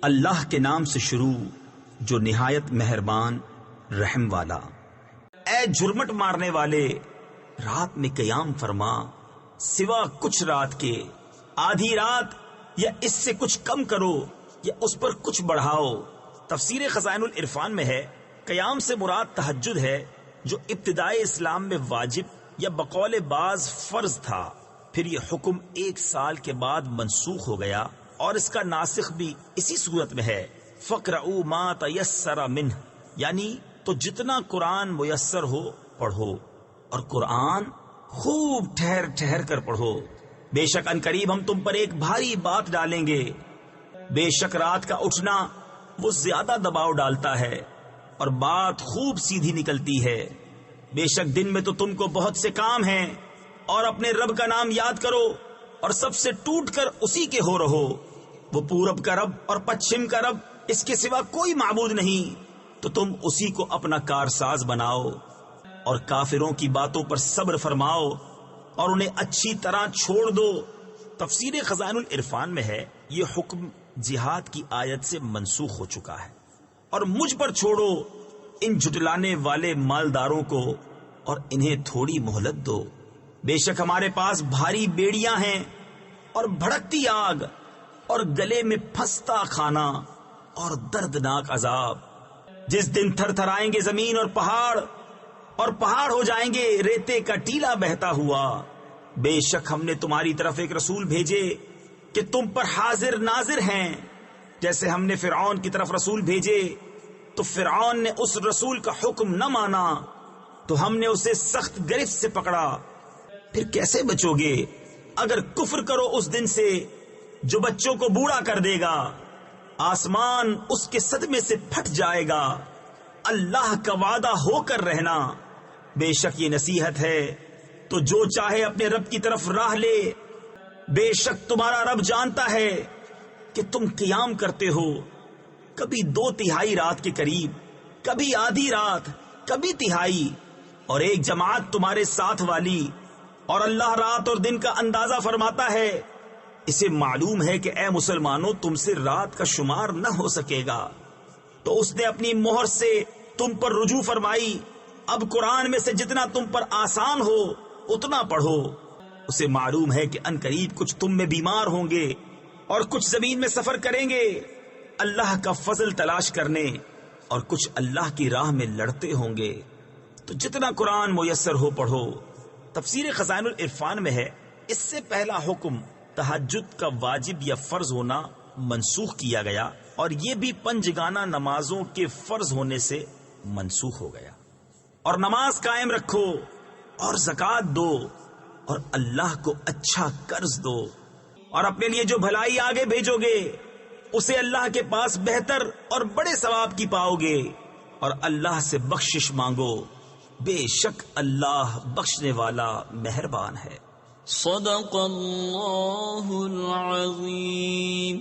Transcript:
اللہ کے نام سے شروع جو نہایت مہربان رحم والا۔ اے جھرمٹ مارنے والے، رات میں قیام فرما، سوا کچھ رات کے، آدھی رات یا اس سے کچھ کم کرو یا اس پر کچھ بڑھاؤ۔ تفسیر خزائن العرفان میں ہے قیام سے مراد تہجد ہے، جو ابتدائی اسلام میں واجب یا بقول بعض فرض تھا، پھر یہ حکم 1 سال کے بعد منسوخ ہو گیا، اور اس کا ناسخ بھی اسی صورت میں ہے فَقْرَؤُوا مَا تَيَسَّرَ مِنْهُ، یعنی تو جتنا قرآن میسر ہو پڑھو، اور قرآن خوب ٹھہر ٹھہر کر پڑھو۔ بے شک عنقریب ہم تم پر ایک بھاری بات ڈالیں گے۔ بے شک رات کا اٹھنا وہ زیادہ دباؤ ڈالتا ہے اور بات خوب سیدھی نکلتی ہے۔ بے شک دن میں تو تم کو بہت سے کام ہیں، اور اپنے رب کا نام یاد کرو اور سب سے ٹوٹ کر اسی کے ہو رہو۔ وہ پورب کا رب اور پچھم کا رب، اس کے سوا کوئی معبود نہیں، تو تم اسی کو اپنا کارساز بناؤ، اور کافروں کی باتوں پر صبر فرماؤ اور انہیں اچھی طرح چھوڑ دو۔ تفسیر خزائن العرفان میں ہے یہ حکم جہاد کی آیت سے منسوخ ہو چکا ہے۔ اور مجھ پر چھوڑو ان جھٹلانے والے مالداروں کو، اور انہیں تھوڑی مہلت دو۔ بے شک ہمارے پاس بھاری بیڑیاں ہیں اور بھڑکتی آگ اور گلے میں پھنستا کھانا اور دردناک عذاب، جس دن تھر تھر آئیں گے زمین اور پہاڑ ہو جائیں گے ریتے کا ٹیلا بہتا ہوا۔ بے شک ہم نے تمہاری طرف ایک رسول بھیجے کہ تم پر حاضر ناظر ہیں، جیسے ہم نے فرعون کی طرف رسول بھیجے تو فرعون نے اس رسول کا حکم نہ مانا، تو ہم نے اسے سخت گرفت سے پکڑا۔ پھر کیسے بچو گے اگر کفر کرو اس دن سے جو بچوں کو بوڑھا کر دے گا؟ آسمان اس کے صدمے سے پھٹ جائے گا۔ اللہ کا وعدہ ہو کر رہنا، بے شک یہ نصیحت ہے تو جو چاہے اپنے رب کی طرف راہ لے۔ بے شک تمہارا رب جانتا ہے کہ تم قیام کرتے ہو، کبھی 2/3 رات کے قریب، کبھی آدھی رات، کبھی تہائی، اور ایک جماعت تمہارے ساتھ والی، اور اللہ رات اور دن کا اندازہ فرماتا ہے۔ اسے معلوم ہے کہ اے مسلمانوں تم سے رات کا شمار نہ ہو سکے گا، تو اس نے اپنی مہر سے تم پر رجوع فرمائی۔ اب قرآن میں سے جتنا تم پر آسان ہو اتنا پڑھو۔ اسے معلوم ہے کہ عنقریب کچھ تم میں بیمار ہوں گے اور کچھ زمین میں سفر کریں گے اللہ کا فضل تلاش کرنے، اور کچھ اللہ کی راہ میں لڑتے ہوں گے، تو جتنا قرآن میسر ہو پڑھو۔ تفسیر خزائن العرفان میں ہے اس سے پہلا حکم تہجد کا واجب یا فرض ہونا منسوخ کیا گیا، اور یہ بھی 5 گانہ نمازوں کے فرض ہونے سے منسوخ ہو گیا۔ اور نماز قائم رکھو اور زکوٰۃ دو اور اللہ کو اچھا قرض دو، اور اپنے لیے جو بھلائی آگے بھیجو گے اسے اللہ کے پاس بہتر اور بڑے ثواب کی پاؤ گے، اور اللہ سے بخشش مانگو، بے شک اللہ بخشنے والا مہربان ہے۔ صدق اللہ العظیم۔